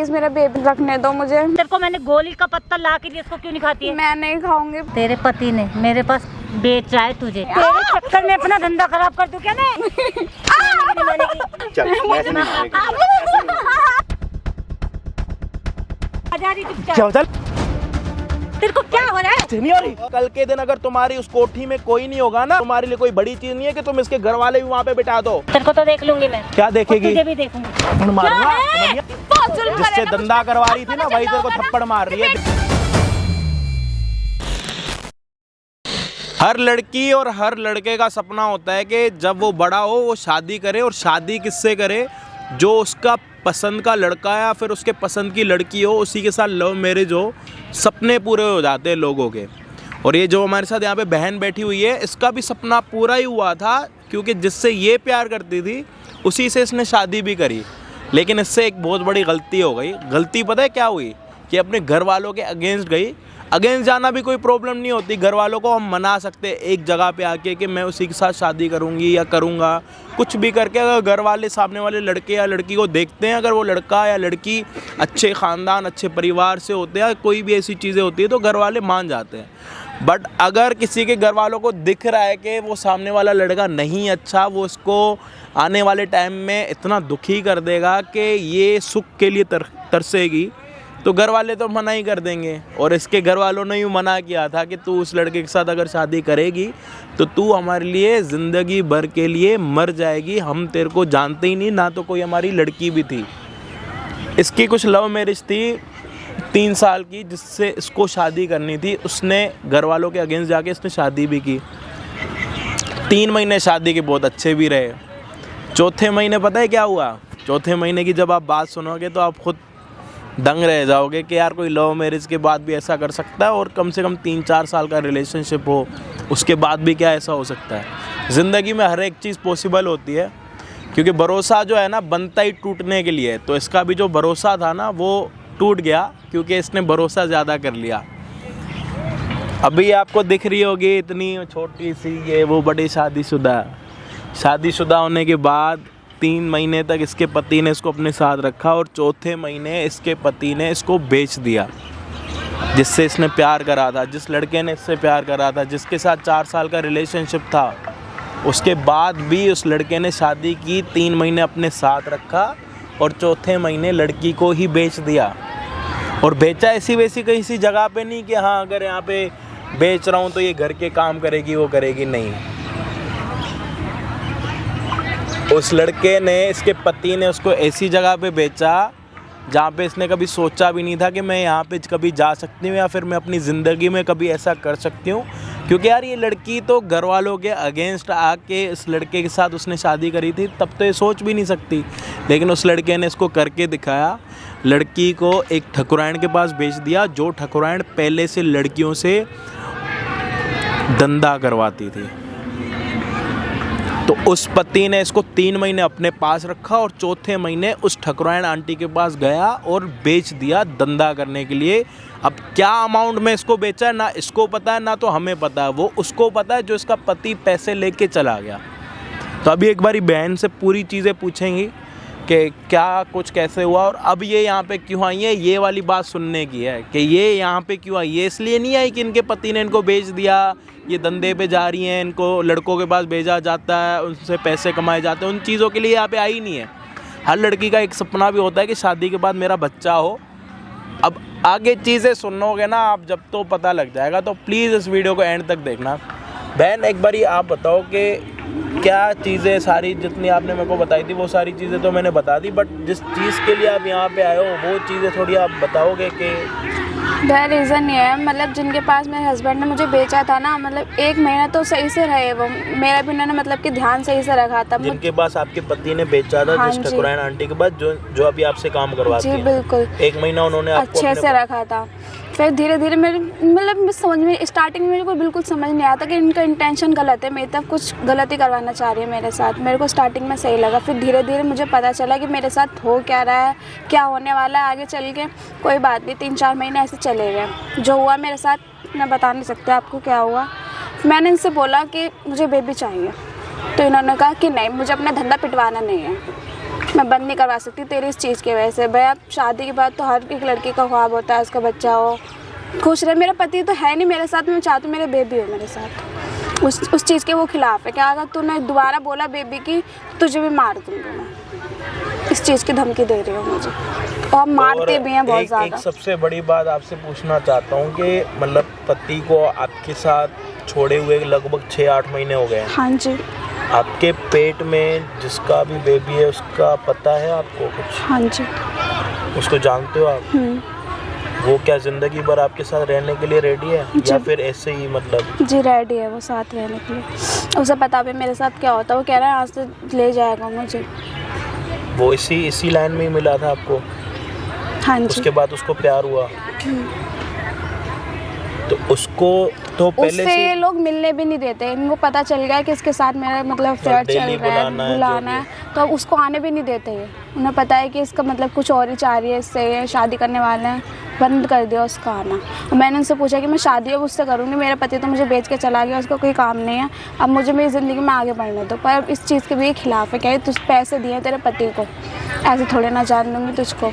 Please मेरा baby रखने दो मुझे। तेरे को मैंने गोली का पत्ता ला के दिया, इसको क्यों नहीं खाती है? मैं नहीं खाऊंगी। तेरे पति ने मेरे पास बेचा है तुझे, तेरे चक्कर में अपना धंधा खराब कर दूं क्या मैं? चल तेरे को क्या हो रहा है? नहीं हो रही। कल के दिन अगर तुम्हारी उस कोठी में कोई नहीं होगा ना, तुम्हारे लिए कोई बड़ी चीज नहीं है कि तुम इसके घर वाले भी वहाँ पे बिठा दो। तेरे को तो देख लूंगी मैं। क्या देखेगी? तुझे भी देखूंगी। मारूंगा। जिससे धंधा करवा रही थी ना, वही तेरे को थप्पड़ मार रही है। हर लड़की और हर लड़के का सपना होता है कि जब वो बड़ा हो वो शादी करे, और शादी किससे करे? जो उसका पसंद का लड़का या फिर उसके पसंद की लड़की हो, उसी के साथ लव मैरिज हो। सपने पूरे हो जाते हैं लोगों के। और ये जो हमारे साथ यहाँ पे बहन बैठी हुई है, इसका भी सपना पूरा ही हुआ था, क्योंकि जिससे ये प्यार करती थी उसी से इसने शादी भी करी। लेकिन इससे एक बहुत बड़ी गलती हो गई। गलती पता है क्या हुई? कि अपने घर वालों के अगेंस्ट गई। अगेंस्ट जाना भी कोई प्रॉब्लम नहीं होती, घर वालों को हम मना सकते हैं एक जगह पे आके कि मैं उसी के साथ शादी करूंगी या करूंगा, कुछ भी करके। अगर घर वाले सामने वाले लड़के या लड़की को देखते हैं, अगर वो लड़का या लड़की अच्छे ख़ानदान अच्छे परिवार से होते हैं, कोई भी ऐसी चीज़ें होती है तो घर वाले मान जाते हैं। बट अगर किसी के घर वालों को दिख रहा है कि वो सामने वाला लड़का नहीं अच्छा, वो उसको आने वाले टाइम में इतना दुखी कर देगा कि ये सुख के लिए तरसेगी, तो घर वाले तो मना ही कर देंगे। और इसके घर वालों ने यूँ मना किया था कि तू उस लड़के के साथ अगर शादी करेगी तो तू हमारे लिए ज़िंदगी भर के लिए मर जाएगी, हम तेरे को जानते ही नहीं, ना तो कोई हमारी लड़की भी थी। इसकी कुछ लव मैरिज थी 3 साल की, जिससे इसको शादी करनी थी। उसने घर वालों के अगेंस्ट जाके इसने शादी भी की। 3 महीने शादी के बहुत अच्छे भी रहे। चौथे महीने पता है क्या हुआ? चौथे महीने की जब आप बात सुनोगे तो आप खुद दंग रह जाओगे कि यार कोई लव मैरिज के बाद भी ऐसा कर सकता है, और कम से कम 3-4 साल का रिलेशनशिप हो उसके बाद भी क्या ऐसा हो सकता है? ज़िंदगी में हर एक चीज़ पॉसिबल होती है, क्योंकि भरोसा जो है ना बनता ही टूटने के लिए। तो इसका भी जो भरोसा था ना वो टूट गया, क्योंकि इसने भरोसा ज़्यादा कर लिया। अभी आपको दिख रही होगी इतनी छोटी सी ये वो बड़ी शादीशुदा होने के बाद 3 महीने तक इसके पति ने इसको अपने साथ रखा, और चौथे महीने इसके पति ने इसको बेच दिया। जिससे इसने प्यार करा था, जिस लड़के ने इससे प्यार करा था, जिसके साथ 4 साल का रिलेशनशिप था, उसके बाद भी उस लड़के ने शादी की, 3 महीने अपने साथ रखा, और चौथे महीने लड़की को ही बेच दिया। और बेचा ऐसी वैसी कहीं सी जगह पे नहीं कि हाँ अगर यहाँ पे बेच रहा हूँ तो ये घर के काम करेगी वो करेगी, नहीं। उस लड़के ने, इसके पति ने उसको ऐसी जगह पे बेचा जहाँ पे इसने कभी सोचा भी नहीं था कि मैं यहाँ पे कभी जा सकती हूँ या फिर मैं अपनी ज़िंदगी में कभी ऐसा कर सकती हूँ। क्योंकि यार ये लड़की तो घर वालों के अगेंस्ट आके इस लड़के के साथ उसने शादी करी थी, तब तो ये सोच भी नहीं सकती। लेकिन उस लड़के ने इसको करके दिखाया। लड़की को एक ठकुराइन के पास बेच दिया, जो ठकुराइन पहले से लड़कियों से धंधा करवाती थी। तो उस पति ने इसको 3 महीने अपने पास रखा, और चौथे महीने उस ठकुराइन आंटी के पास गया और बेच दिया धंधा करने के लिए। अब क्या अमाउंट में इसको बेचा है ना इसको पता है ना तो हमें पता है, वो उसको पता है जो इसका पति पैसे लेके चला गया। तो अभी एक बारी बहन से पूरी चीज़ें पूछेंगी कि क्या कुछ कैसे हुआ, और अब ये यहाँ पे क्यों आई है। ये वाली बात सुनने की है कि ये यहाँ पे क्यों आई। ये इसलिए नहीं आई कि इनके पति ने इनको बेच दिया, ये धंधे पे जा रही हैं, इनको लड़कों के पास भेजा जाता है, उनसे पैसे कमाए जाते हैं, उन चीज़ों के लिए यहाँ पे आई नहीं है। हर लड़की का एक सपना भी होता है कि शादी के बाद मेरा बच्चा हो। अब आगे चीज़ें सुनोगे ना आप जब, तो पता लग जाएगा। तो प्लीज़ इस वीडियो को एंड तक देखना। बहन एक बारी आप बताओ कि क्या चीज़ें, सारी जितनी आपने मेरे को बताई थी वो सारी चीज़ें तो मैंने बता दी, बट जिस चीज़ के लिए आप यहाँ पे आए हो वो चीज़ें थोड़ी आप बताओगे कि वह रीज़न ये है, मतलब जिनके पास मेरे हस्बैंड ने मुझे बेचा था ना, मतलब 1 महीना तो सही से रहे वो, मेरा भी उन्होंने मतलब कि ध्यान सही से रखा था। जिनके पास आपके पति ने बेचा था, जिस ठकुराइन आंटी के पास जो अभी आपसे काम करवाती है, जी बिल्कुल, 1 महीना उन्होंने आपको अच्छे से रखा था। फिर धीरे धीरे मेरे मतलब समझ में, स्टार्टिंग में मेरे को बिल्कुल समझ नहीं आया था कि इनका इंटेंशन गलत है, मेरी तरफ कुछ गलती करवाना चाह रही है मेरे साथ। मेरे को स्टार्टिंग में सही लगा, फिर धीरे धीरे मुझे पता चला कि मेरे साथ हो क्या रहा है, क्या होने वाला है आगे चल के। कोई बात नहीं, 3-4 महीने ऐसे चले गए। जो हुआ मेरे साथ मैं बता नहीं सकती आपको क्या हुआ। मैंने इनसे बोला कि मुझे बेबी चाहिए, तो इन्होंने कहा कि नहीं, मुझे अपना धंधा पिटवाना नहीं है। मैं बंद नहीं करवा सकती तेरी इस चीज़ की वजह से। भैया शादी के बाद तो हर एक लड़की का ख्वाब होता है उसका बच्चा हो, खुश रहे। मेरा पति तो है नहीं मेरे साथ, मैं चाहती हूँ मेरे बेबी हो मेरे साथ। उस चीज़ के वो खिलाफ है कि अगर तूने दोबारा बोला बेबी की तुझे भी मार दूँगी मैं। इस चीज़ की धमकी दे रही हूँ मुझे, और मारते भी हैं बहुत ज़्यादा। एक सबसे बड़ी बात आपसे पूछना चाहता हूँ कि मतलब पति को आपके साथ छोड़े हुए लगभग 6-8 महीने हो गए हैं। हाँ जी। आपके पेट में जिसका भी बेबी है उसका पता है आपको कुछ? हाँ जी। उसको जानते हो आप? वो क्या ज़िंदगी भर आपके साथ रहने के लिए रेडी है या फिर ऐसे ही मतलब? जी रेडी है वो साथ रहने के लिए। उसे पता भी मेरे साथ क्या होता है, वो कह रहा है आज से ले जाएगा मुझे। वो इसी लाइन में ही मिला था आपको? हाँ जी। उसके बाद उसको प्यार हुआ तो उसको तो पहले से ये लोग मिलने भी नहीं देते। इनको पता चल गया कि इसके साथ मेरा मतलब फ्लर्ट चल रहा है, बुलाना है, तो अब उसको आने भी नहीं देते हैं। उन्हें पता है कि इसका मतलब कुछ और ही चाह रही है, इससे शादी करने वाले हैं, बंद कर दिया उसका आना। मैंने उनसे पूछा कि मैं शादी अब उससे करूँगी, मेरा पति तो मुझे बेच के चला गया, उसका कोई काम नहीं है, अब मुझे मेरी ज़िंदगी में आगे बढ़ने दो। पर अब इस चीज़ के भी खिलाफ है, क्या तुझ पैसे दिए तेरे पति को, ऐसे थोड़े ना जान दूँगी तुझको।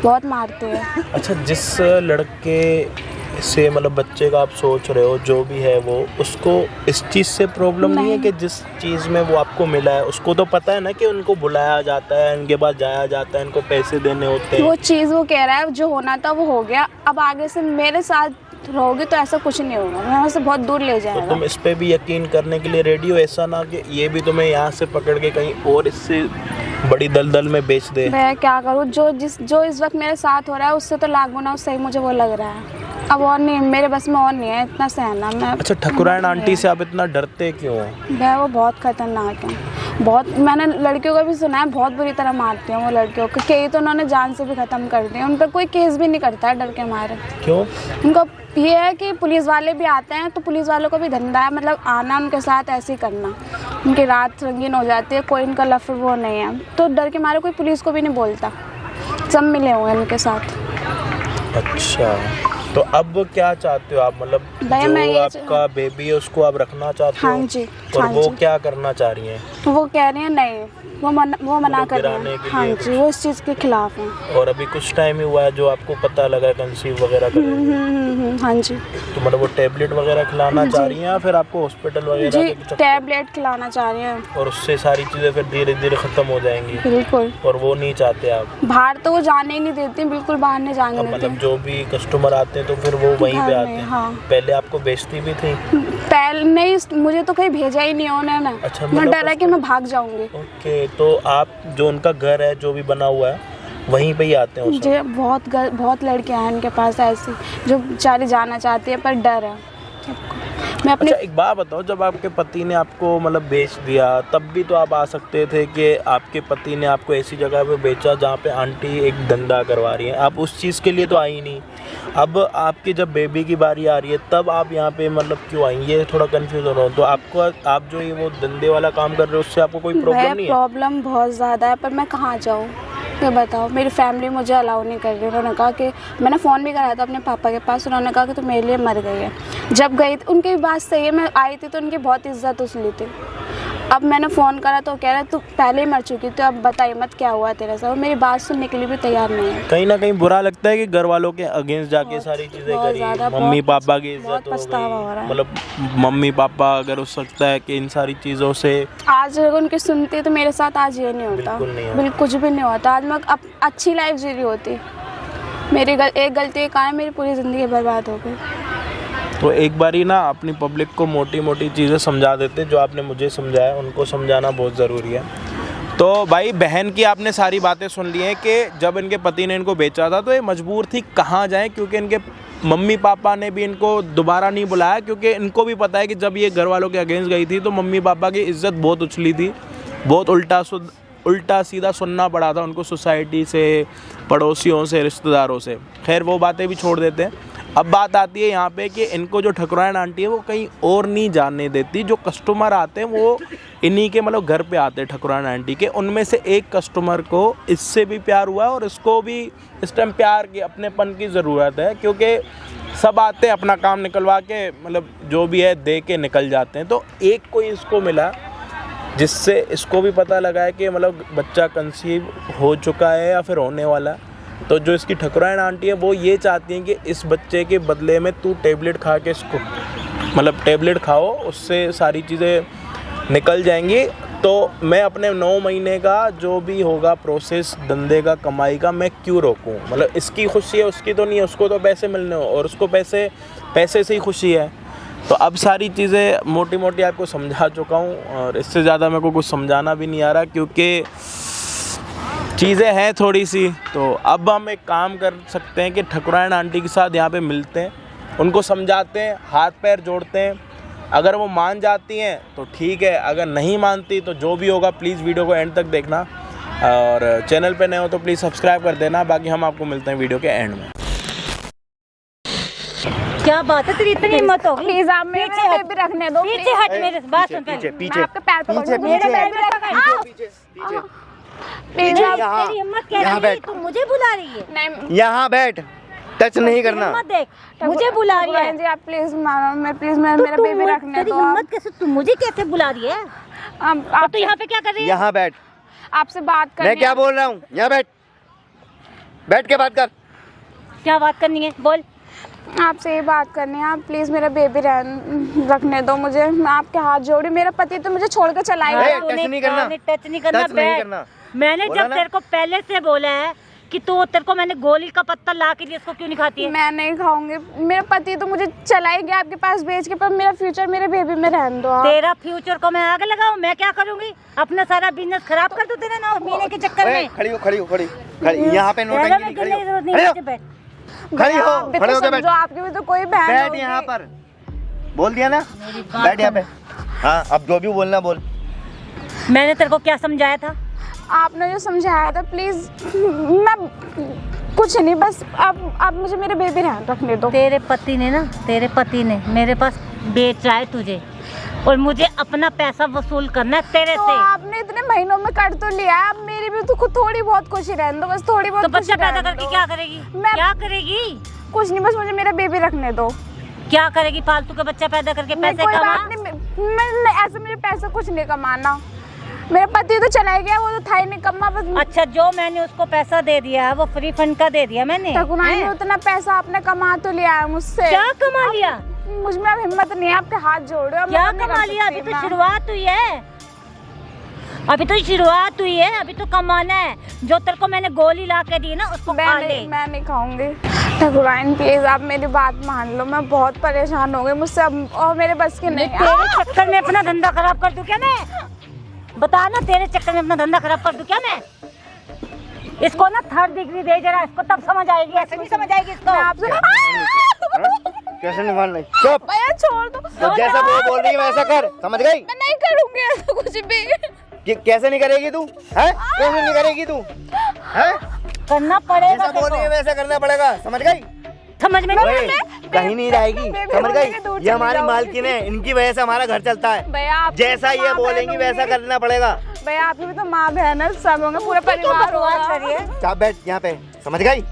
बहुत मारते हैं। अच्छा, जिस लड़के से मतलब बच्चे का आप सोच रहे हो जो भी है वो, उसको इस चीज़ से प्रॉब्लम नहीं है कि जिस चीज़ में वो आपको मिला है उसको तो पता है ना कि उनको बुलाया जाता है, इनके पास जाया जाता है, इनको पैसे देने होते हैं। वो चीज़ वो कह रहा है जो होना था वो हो गया, अब आगे से मेरे साथ रहोगे तो ऐसा कुछ नहीं होगा, मैं वहाँ से बहुत दूर ले जाएगा। तो तुम इस पे भी यकीन करने के लिए रेडी हो? ऐसा ना कि ये भी तुम्हें यहाँ से पकड़ के कहीं और इससे बड़ी दलदल में बेच दे। मैं क्या करूँ, जो इस वक्त मेरे साथ हो रहा है उससे तो लाख गुना सही मुझे वो लग रहा है। अब और नहीं, मेरे बस में और नहीं है इतना सहना। मैं अच्छा, ठकुराइन आंटी से आप इतना डरते क्यों हो? मैं वो बहुत खतरनाक है, बहुत। मैंने लड़कियों का भी सुना है बहुत बुरी तरह मारती हैं वो लड़कियों को, कई तो उन्होंने जान से भी ख़त्म कर दिया। उन पर कोई केस भी नहीं करता है डर के मारे। क्यों? उनको ये है कि पुलिस वाले भी आते हैं तो पुलिस वालों को भी धंधा है, मतलब आना उनके साथ ऐसे ही करना, उनकी रात रंगीन हो जाती है, कोई इनका लफड़ वो नहीं है, तो डर के मारे कोई पुलिस को भी नहीं बोलता, सब मिले हुए हैं उनके साथ। अच्छा, तो अब क्या चाहते हो आप? मतलब जो आपका बेबी है उसको आप रखना चाहते हो? हाँ जी। और हाँ वो जी। क्या करना चाह रही हैं? वो कह रही हैं नहीं, वो मना कर रहे हैं। हाँ जी, वो इस चीज़ के खिलाफ हैं। और अभी कुछ टाइम ही हुआ है जो आपको पता लगा कंसीव वगैरह करेंगी? हाँ जी। तो मतलब वो टैबलेट वगैरह खिलाना चाह रही हैं या फिर आपको हॉस्पिटल वगैरह? जी, टैबलेट खिलाना चाह रही हैं। और उससे सारी चीज़ें फिर धीरे धीरे ख़त्म हो जाएंगी? बिल्कुल। और वो नहीं चाहते आप? बाहर तो वो जाने ही नहीं देती, बिल्कुल बाहर नहीं जाने देती। मतलब जो भी कस्टमर आते हैं तो फिर वो वहीं पे आते हैं? हाँ। पहले आपको बेचती भी थी? पहले नहीं, मुझे तो कहीं भेजा ही नहीं उन्होंने। अच्छा, मैं डरा कि मैं भाग जाऊंगी। ओके, तो आप जो उनका घर है जो भी बना हुआ है वहीं पे ही आते हैं? मुझे बहुत लड़कियां हैं उनके पास ऐसी जो बेचारी जाना चाहती है पर डर है। मैं अपने अच्छा, एक बात बताओ, जब आपके पति ने आपको मतलब बेच दिया तब भी तो आप आ सकते थे कि आपके पति ने आपको ऐसी जगह पे बेचा जहाँ पे आंटी एक धंधा करवा रही है, आप उस चीज़ के लिए तो आई नहीं। अब आपकी जब बेबी की बारी आ रही है तब आप यहाँ पे मतलब क्यों आई? ये थोड़ा कंफ्यूज हो रहा हूँ। तो आपको आप जो ये वो धंधे वाला काम कर रहे हो उससे आपको कोई प्रॉब्लम नहीं है? प्रॉब्लम बहुत ज़्यादा है, पर मैं कहाँ जाऊँ ये बताओ। मेरी फैमिली मुझे अलाउ नहीं कर रही। उन्होंने कहा कि मैंने फ़ोन भी कराया था अपने पापा के पास, उन्होंने कहा कि तू मेरे लिए मर गई है। जब गई उनकी बात सही है, मैं आई थी तो उनकी बहुत इज्जत उसली थी। अब मैंने फ़ोन करा तो कह रहा तू पहले ही मर चुकी थी, अब बताइए मत क्या हुआ तेरे साथ। मेरी बात सुनने के लिए भी तैयार नहीं है। कहीं ना कहीं बुरा लगता है कि घर वालों के अगेंस्ट जाके सारी चीज़ें करी, मम्मी पापा की इज्जत हो गई। मतलब मम्मी पापा अगर हो सकता है कि इन सारी चीज़ों से आज अगर उनकी सुनती तो मेरे साथ आज ये नहीं होता, बिल्कुल कुछ भी नहीं होता। आज मैं अब अच्छी लाइफ जी रही होती। मेरी एक गलती के कारण मेरी पूरी ज़िंदगी बर्बाद हो गई। तो एक बारी ना अपनी पब्लिक को मोटी मोटी चीज़ें समझा देते, जो आपने मुझे समझाया उनको समझाना बहुत ज़रूरी है। तो भाई बहन की आपने सारी बातें सुन ली हैं कि जब इनके पति ने इनको बेचा था तो ये मजबूर थी कहाँ जाएं, क्योंकि इनके मम्मी पापा ने भी इनको दोबारा नहीं बुलाया, क्योंकि इनको भी पता है कि जब ये घर वालों के अगेंस्ट गई थी तो मम्मी पापा की इज्जत बहुत उछली थी, बहुत उल्टा सीधा सुनना पड़ा था उनको सोसाइटी से, पड़ोसियों से, रिश्तेदारों से। खैर वो बातें भी छोड़ देते हैं। अब बात आती है यहाँ पे कि इनको जो ठकुराइन आंटी है वो कहीं और नहीं जाने देती। जो कस्टमर आते हैं वो इन्हीं के मतलब घर पे आते हैं ठकुराइन आंटी के। उनमें से एक कस्टमर को इससे भी प्यार हुआ और इसको भी इस टाइम प्यार की, अपनेपन की ज़रूरत है, क्योंकि सब आते हैं अपना काम निकलवा के मतलब जो भी है दे के निकल जाते हैं। तो एक कोई इसको मिला जिससे इसको भी पता लगा है कि मतलब बच्चा कंसीव हो चुका है या फिर होने वाला है। तो जो इसकी ठकुराइन आंटी है वो ये चाहती हैं कि इस बच्चे के बदले में तू टेबलेट खा के इसको मतलब टेबलेट खाओ, उससे सारी चीज़ें निकल जाएंगी। तो मैं अपने 9 महीने का जो भी होगा प्रोसेस धंधे का कमाई का मैं क्यों रोकूं? मतलब इसकी खुशी है, उसकी तो नहीं है, उसको तो पैसे मिलने हो और उसको पैसे से ही खुशी है। तो अब सारी चीज़ें मोटी मोटी आपको समझा चुका हूँ और इससे ज़्यादा मेरे को कुछ समझाना भी नहीं आ रहा, क्योंकि चीज़ें हैं थोड़ी सी। तो अब हम एक काम कर सकते हैं कि ठकुराइन आंटी के साथ यहाँ पे मिलते हैं, उनको समझाते हैं, हाथ पैर जोड़ते हैं। अगर वो मान जाती हैं तो ठीक है, अगर नहीं मानती तो जो भी होगा प्लीज़ वीडियो को एंड तक देखना और चैनल पे नए हो तो प्लीज़ सब्सक्राइब कर देना। बाकी हम आपको मिलते हैं वीडियो के एंड में। क्या बात है, तेरी इतनी हिम्मत हो गई? प्लीज आप मेरे बेबी रखने दो। पीछे हट, मेरे बात सुन पहले। मैं आपके पैर पकड़ मेरे बेबी पकड़। प्लीज आप तेरी हिम्मत कैसी है? तू मुझे बुला रही है? नहीं, यहाँ बैठ, टच नहीं करना। हिम्मत देख, मुझे बुला रही है। जी आप प्लीज मानो, मैं प्लीज मेरा बेबी रखने तेरी दो। हिम्मत कैसे? तू मुझे कैसे बुला रही है? आप तो यहाँ पे क्या कर रही है? यहाँ बैठ, आपसे बात करनी मैं क्या बोल रहा हूँ? यहाँ बैठ, बैठ के बात कर। क्या बात करनी है? बोल। आपसे ये बात करनी है, आप प्लीज मेरा बेबी रखने दो मुझे। मैं आपके हाथ जोड़ी, मेरा पति तो मुझे छोड़कर चला ही गया। टच नहीं करना, टच नहीं करना, टच नहीं करना। मैंने बोला जब ना? तेरे को पहले से बोला है कि तेरे को मैंने गोली का पत्ता ला के दिया, इसको क्यों नहीं खाती है? मैं नहीं खाऊंगी, मेरा पति तो मुझे चला ही गया आपके पास भेज के, पर मेरा फ्यूचर मेरे बेबी में रहने दो आप। तेरा फ्यूचर को मैं आगे लगाऊं? मैं क्या करूंगी? अपना सारा बिजनेस खराब कर दूं तेरे 9 महीने के चक्कर में? खड़ी हो, खड़ी हो, खड़ी यहाँ पे तेरा नोटंकी मैं नहीं, खड़ी गिरने की जरूरत नहीं हो, है, खड़ी हो, बैठ। खड़ी हो, आप भी खड़े तो होके बैठ। समझो, आपकी भी तो कोई बहन बैठ होगी। यहाँ पर, बोल दिया ना, बैठ यहाँ पे। हाँ, अब जो भी बोलना बोल। मैंने तेरे को क्या समझाया था? आपने जो समझाया था, प्लीज मैं कुछ नहीं, बस अब मुझे मेरे बेबी रखने दो। तेरे पति ने मेरे पास बेचा है तुझे और मुझे अपना पैसा वसूल करना है तेरे तो से। आपने इतने महीनों में कर तो लिया है, अब मेरी भी तो थोड़ी बहुत खुशी रहने दो, बस थोड़ी बहुत तो बच्चा खुशी पैदा रहने करके दो। क्या करेगी? मैं- क्या करेगी? कुछ नहीं, बस मुझे मेरा बेबी रखने दो। क्या करेगी? फालतू का बच्चा पैदा करके मैं पैसे कोई कमा। बात नहीं, मैं ऐसे मुझे पैसा कुछ नहीं कमाना। मेरा पति तो चला गया, वो तो था ही नहीं कमा, बस अच्छा, जो मैंने उसको पैसा दे दिया वो फ्री फंड का दे दिया मैंने। ठकुराइन हैं? ने उतना पैसा आपने कमा तो लिया है मुझसे। क्या कमा लिया? मुझ में अब हिम्मत नहीं है, आपके हाथ जोड़ो। अब क्या मैं नहीं कमा कर लिया? सकती अभी तो मैं। शुरुआत हुई है, अभी तो शुरुआत हुई है, अभी तो कमाना है। जो तेरे को मैंने गोली ला के दी ना उसको खा ले। मैं नहीं खाऊंगी। ठकुराइन प्लीज आप मेरी बात मान लो, मैं बहुत परेशान हो गई मुझसे अब, और मेरे बस की नहीं। तेरे चक्कर में अपना धंधा खराब कर दूं क्या मैं? बता ना, तेरे चक्कर में अपना धंधा खराब कर दूं क्या मैं? इसको ना 3rd डिग्री दे जरा, इसको तब समझ आएगी, ऐसे नहीं समझ आएगी इसको। मैं आपसे कैसे नहीं मान रही? चुप, भैया छोड़ दो। तो जैसा वो बोल रही है वैसा कर, समझ गई? मैं नहीं करूंगी ऐसा कुछ भी। कि कैसे नहीं करेगी तू? हैं? कैसे नहीं करेगी तू? हैं? करना पड़ेगा जैसा बोल रही है तेरे वैसा करना पड़ेगा, समझ गई? को। समझ में नहीं ओए, आती? कहीं नहीं रहेगी, बेबी समझ बोलने गई? के दूर ये चली हमारी जाओगी। मालकिन है, इनकी वजह से हमारा घर चलता है। भैया आप जैसा ये बोलेंगी वैसा करना पड़ेगा। भैया आपकी भी तो माँ बहन है, सब होंगे, पूरा क्यों परिवार बकवास होगा। कर रही है? चाप बैठ यहाँ पे, समझ गई?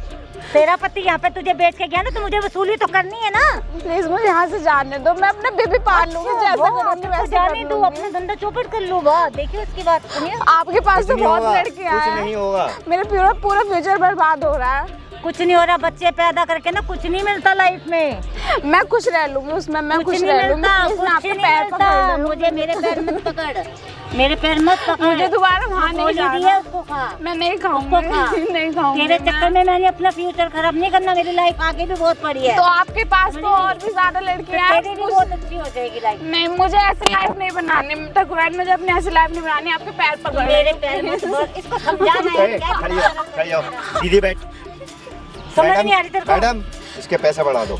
तेरा पति यहाँ पे तुझे बेच के गया ना, तो मुझे वसूली तो करनी है ना। प्लीज मुझे यहाँ से जाने दो, मैं अपना बेबी पाल लूंगी, जैसा करूंगी वैसे जाने कर दू, लूंगी। अपना धंधा चौपट कर लूँ। वाह, देखिए उसकी बात सुनिए। आपके पास तो नहीं बहुत होगा, लड़कियां कुछ हैं, नहीं होगा। मेरा पूरा फ्यूचर बर्बाद हो रहा है। कुछ नहीं हो रहा, बच्चे पैदा करके ना कुछ नहीं मिलता लाइफ में। मैं खुश रह लूंगी उसमें, मैं कुछ खुश नहीं रह लूंगी। मिलता, प्लीज मैं कुछ आपके नहीं पैर मिलता। पकड़ लूंगी। मुझे मेरे पैर मत पकड़, मेरे पैर मत पकड़। मुझे दोबारा वहाँ नहीं गोली दी है जाना। उसको खा। मैं नहीं खाऊंगी, उसको खा। नहीं खाऊंगी तेरे मैं। चक्कर में मैंने अपना फ्यूचर खराब नहीं करना, मेरी लाइफ आगे भी बहुत पड़ी है। तो आपके पास तो और भी ज्यादा लड़कियां हैं। तेरी भी बहुत अच्छी हो जाएगी लाइफ। नहीं, मुझे ऐसी लाइफ नहीं बनानी ठकुराइन, मुझे अपनी ऐसी लाइफ नहीं बनानी। आपके पैर पकड़ मेरे पैर मत पकड़, इसको समझाना है। ए, क्या खड़ी हो, खड़ी हो, सीधी बैठ। समझ नहीं आ रही तेरे को? मैडम, इसके पैसे बढ़ा दो।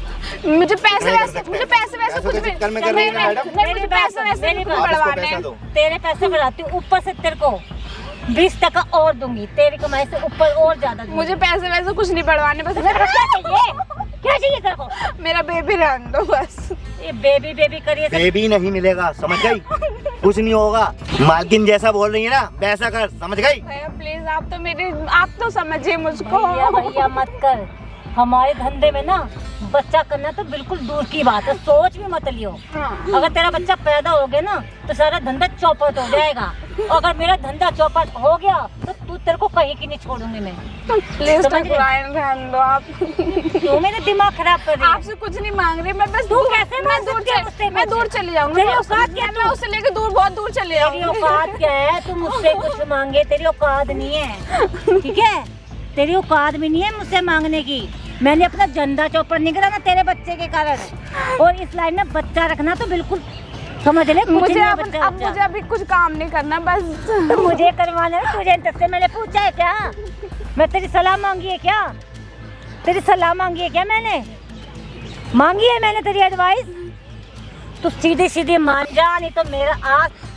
मुझे पैसे नहीं कर वैसे, सकते। मुझे पैसे वैसे पैसों कुछ के भी चक्कर में कर रही है ना, मैडम? नहीं, मुझे पैसे वैसे मेरी कुछ बात- आप इसको बढ़वाने पैसा हैं। दो। तेरे पैसे बढ़ाती हूँ, ऊपर से तेरे को 20% और दूंगी, तेरी कमाई से ऊपर और ज्यादा दूंगी। मुझे पैसे वैसे कुछ नहीं बढ़वाने, बस क्या चाहिए? क्या चाहिए तेरे को? मेरा बेबी रहने दो बस। ये बेबी बेबी करिए सब। बेबी नहीं मिलेगा, समझ गई? कुछ नहीं होगा, मालकिन जैसा बोल रही है ना वैसा कर, समझ गई? भैया प्लीज आप तो समझिए मुझको। भैया भैया मत कर, हमारे धंधे में ना बच्चा करना तो बिल्कुल दूर की बात है, सोच भी मत लियो। अगर तेरा बच्चा पैदा हो गया ना तो सारा धंधा चौपट हो जाएगा। अगर मेरा धंधा चौपट हो गया तो तू तेरे को कहीं की नहीं छोड़ूंगी मैं। प्लीज रहने दो आप। क्यों मेरा दिमाग खराब कर रही है? आपसे कुछ नहीं मांग रही मैं, बस तू कैसे मैं दूर चली जाऊंगी। तेरी औकात क्या? मैं उससे लेके दूर, बहुत दूर चली तेरी जाऊंगी। औकात क्या है? तू मुझसे कुछ मांगे, तेरी औकात नहीं है, ठीक है? तेरी औकात भी नहीं है मुझसे मांगने की। मैंने अपना झंडा चौपट नहीं करा ना तेरे बच्चे के कारण, और इस लाइन में बच्चा रखना तो बिल्कुल समझ ले। मुझे अब मुझे अभी कुछ काम नहीं करना, बस तो मुझे करवाना है तुझे। तुझसे मैंने पूछा है क्या? मैं तेरी सलाह मांगी है क्या? तेरी सलाह मांगी है क्या? मैंने मांगी है मैंने तेरी एडवाइस? तू सीधी सीधी मान जा, नहीं तो मेरा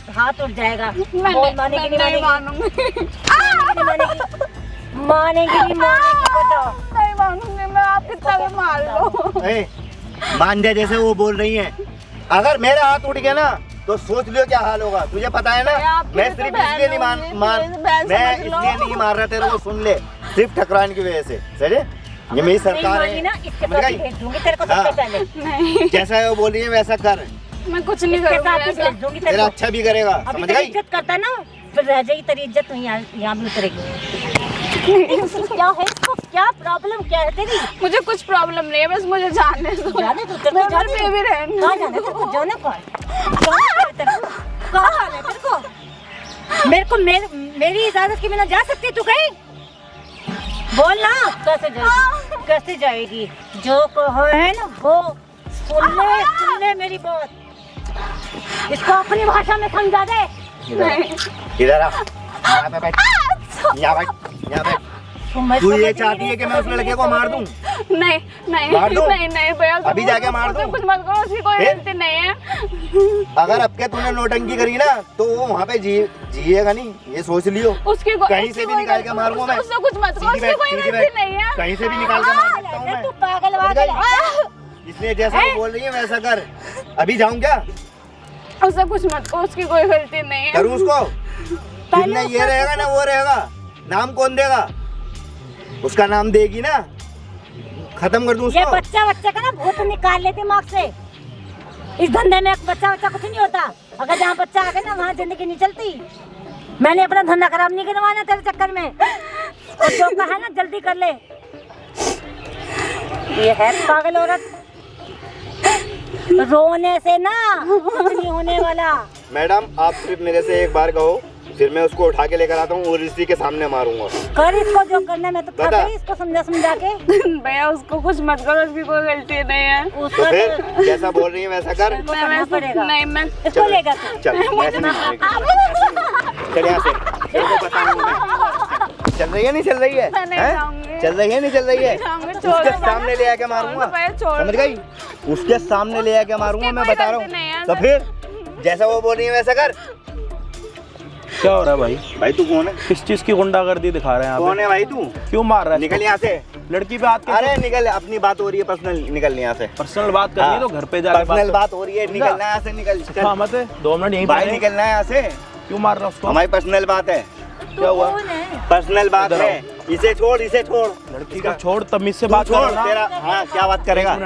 हाथ उठ जाएगा। बोल मानेगी नहीं मानेगी? मानेगी नहीं मानेगी बताओ? नहीं मानूंगी मैं, आप कितना भी मार लो। मान जा जैसे वो बोल रही है। अगर मेरा हाथ उठ गया ना तो सोच लियो क्या हाल होगा। तुझे पता है ना, मैं सिर्फ इसलिए नहीं मैं इसलिए नहीं मार रहा तेरे को, सुन ले, सिर्फ ठकराने की वजह से। सही, ये मेरी सरकार है। जैसा है वो बोल रही है वैसा कर। मैं कुछ नहीं करूँगी, तेरा अच्छा भी करेगा, समझ गई? इज्जत करता ना फिर रह जाएगी तेरी इज्जत, यहाँ भी उतरेगी। क्या है इसको? क्या प्रॉब्लम क्या है तेरी? मुझे कुछ प्रॉब्लम नहीं है, बस मुझे जाने दो। जाने दो, तेरे को जाने दो। भी रहने कहाँ जाने दो? जाने कहाँ जाने तेरे को? मेरे को मेरी इजाजत के बिना जा सकती तू कहीं? बोल ना, कैसे जाएगी? कैसे जाएगी? जो कहो है ना वो सुन ले मेरी बात। इसको अपनी भाषा में समझा दे। इधर आ, यहाँ पे बैठ, यहाँ बैठ। तू ये चाहती है कि मैं उस लड़के को मार दूं? नहीं नहीं मार दूं? नहीं भैया, अभी जाके मार दूं? कुछ मत करो, उसकी कोई गलती नहीं है। अगर अब के तूने नोटंकी करी ना तो वो वहाँ पे जिएगा नहीं, ये सोच लियो। उसकी कहीं से भी निकाल के मारूंगा मैं। उससे कुछ मत करो, उसकी कोई गलती नहीं है। कहीं से भी निकाल के मार सकता हूँ मैं। तू पागल इसलिए जैसा वो बोल रही है वैसा कर। अभी जाऊँ क्या? उससे कुछ मत करो, उसकी कोई गलती नहीं है। करूँ उसको? फिर ना ये रहेगा ना वो रहेगा। नाम कौन देगा? उसका नाम देगी ना, खत्म कर दूं उसको। ये बच्चा का ना भूत निकाल ले दिमाग से। इस धंधे में बच्चा कुछ नहीं होता। अगर जहाँ बच्चा आ गया ना वहाँ जिंदगी नहीं चलती। मैंने अपना धंधा खराब नहीं करवाना तेरे चक्कर में। और जो कहा है ना जल्दी कर ले। ये है पागल औरत। रोने से ना कुछ नहीं होने वाला। मैडम आप सिर्फ मेरे से एक बार कहो, फिर मैं उसको उठा के लेकर आता हूँ और इसी के सामने मारूंगा। कर इसको जो करना, मैं तो थक गई इसको समझा के। भैया उसको कुछ मत करो, उसकी कोई गलती नहीं है। तो फिर जैसा बोल रही है वैसा कर। नहीं मैं इसको लेगा चल यहाँ से, चल रही है नहीं चल रही है? चल रही है नहीं चल रही है? उसके सामने ले आके मारूंगा, समझ गई? उसके सामने ले आके मारूंगा, मैं बता रहा हूँ। तो फिर जैसा वो बोल रही है वैसा कर। क्या हो रहा है भाई? भाई तू कौन है? किस चीज की गुंडागर्दी दिखा रहे हैं आप? कौन है भाई तू? क्यों मार रहा है? निकल यहाँ से। लड़की पे हाथ कैसे? अरे निकल, अपनी बात हो रही है पर्सनल, निकल यहाँ से। पर्सनल बात करनी है तो घर पे जाके पर्सनल बात हो रही है, निकलना है यहाँ से, निकल। हाँ मत है, 2 मिनट यहीं भाई पर निकलना है यहाँ से। क्यों मार रहा उसको? हमारी पर्सनल बात है। क्या हुआ? पर्सनल बात है, इसे छोड़, इसे छोड़। लड़की को छोड़, तमीज से बात छोड़ करो तेरा। हाँ क्या बात करेगा?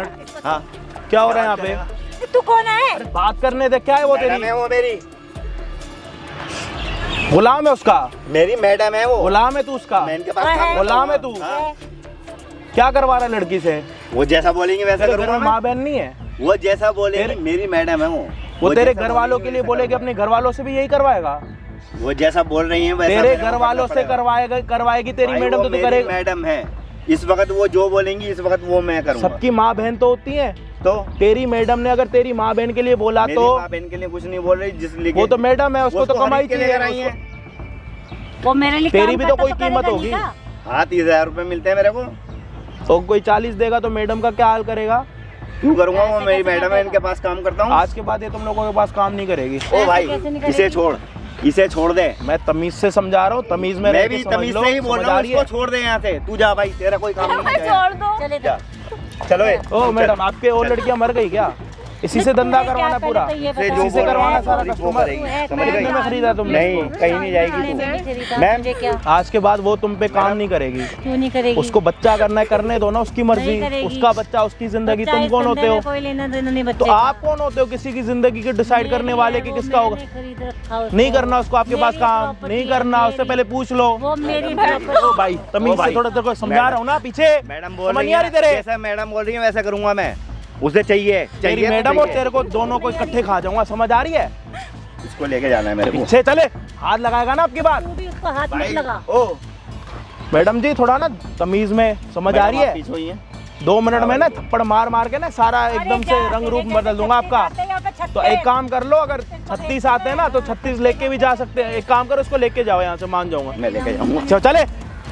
हाँ क्या हो रहा है यहाँ पे? तू कौन है? बात करने दे। क्या है वो तेरी? वो मेरी गुलाम है उसका? मेरी मैडम है वो। गुलाम है तू उसका? मैं इनके पास काम करता हूँ। गुलाम है तू? हाँ। क्या करवा रहा है लड़की से? वो जैसा बोलेंगे वैसा करूँगा मैं। माँ बहन नहीं है? वो जैसा बोलेंगे, मेरी मैडम है वो तेरे घर वालों के लिए बोलेगी, अपने घर वालों से भी यही करवाएगा? वो जैसा बोल रही है वैसा तेरे घर वालों से करवाएगी तेरी मैडम, तो तू करेगा? मैडम है, इस वक्त वो जो बोलेंगी इस वक्त वो मैं करूँगा। सबकी माँ बहन तो होती है। तो तेरी मैडम ने अगर तेरी माँ बहन के लिए बोला तो? माँ बहन के लिए कुछ नहीं बोल रही, जिसलिए वो तो मैडम है, उसको तो कमाई के लेकर आई है। वो मेरे लिए तेरी भी तो कोई कीमत होगी। हाँ 30,000 रुपए मिलते हैं मेरे को। तो कोई 40 देगा तो मैडम का क्या हाल करेगा? क्यों करूँगा? वो मेरी मैडम है, इनके पास काम करता हूँ। आज के बाद ये तुम लोगों के पास काम नहीं करेगी। ओ भाई इसे छोड़, इसे छोड़ दे। मैं तमीज से समझा रहा हूँ, तमीज में मैं भी तमीज से ही बोल रहा हूँ। इसको छोड़ दे यहाँ से, तू जा भाई, तेरा कोई काम नहीं है। छोड़ दो। चले चलो ओ मैडम, आपके और लड़कियां मर गई क्या? इसी से धंधा क्या करवाना पहले पूरा, तो ये से बता। जो इसी से बोल रहा करवाना है, सारा वो कस्टमर। करेगी, समझ कितने गई? में खरीदा तुमने नहीं, इसको? कहीं नहीं जाएगी मैंने तू। नहीं खरीदा, मैम, मुझे क्या आज के बाद वो तुम पे काम नहीं करेगी। क्यों नहीं करेगी? उसको बच्चा करना है करने दो ना, उसकी मर्जी, नहीं करेगी। उसका बच्चा उसकी जिंदगी। बच्चा तुम इस कौन धंधे होते हो? में कोई लेना देना नहीं तो बच्चे का। आप कौन होते हो किसी की जिंदगी के डिसाइड करने वाले कि किसका होगा? मैंने खरीद रखा उसको। नहीं करना उसको आपके पास मेरी काम, प्रॉपर्टी नहीं है, करना, उससे मेरी। पहले पूछ लो। वो मेरी ओ प्रॉपर्टी। भाई तमीज से थोड़ा तेरे को समझा रहा हूँ ना, पीछे मैडम बोल समझ रही नहीं आ है रही तेरे? जैसा मैडम बोल रही है वैसा करूंगा मैं। उसे चाहिए तेरी चाहिए तो मैडम और चाहिए। तेरे को दोनों को इकट्ठे खा जाऊंगा, समझ आ रही है? इसको लेके जाना है मेरे को। पीछे चले, हाथ लगाएगा ना आपकी बात। तू भी उसको हाथ मत भाई, लगा। ओ मैडम जी थोड़ा ना तमीज में समझ आ रही मैडम, आप है? पीछे ही हैं। 2 मिनट में ना थप्पड़ मार मार के ना सारा एकदम से रंग रूप बदल दूंगा आपका। तो एक काम कर लो, अगर 36 आते हैं ना तो 36 लेके भी जा सकते हैं। एक काम करो, उसको लेके जाओ यहाँ से, मान जाऊंगा। मैं लेके जाऊंगा चलो चले।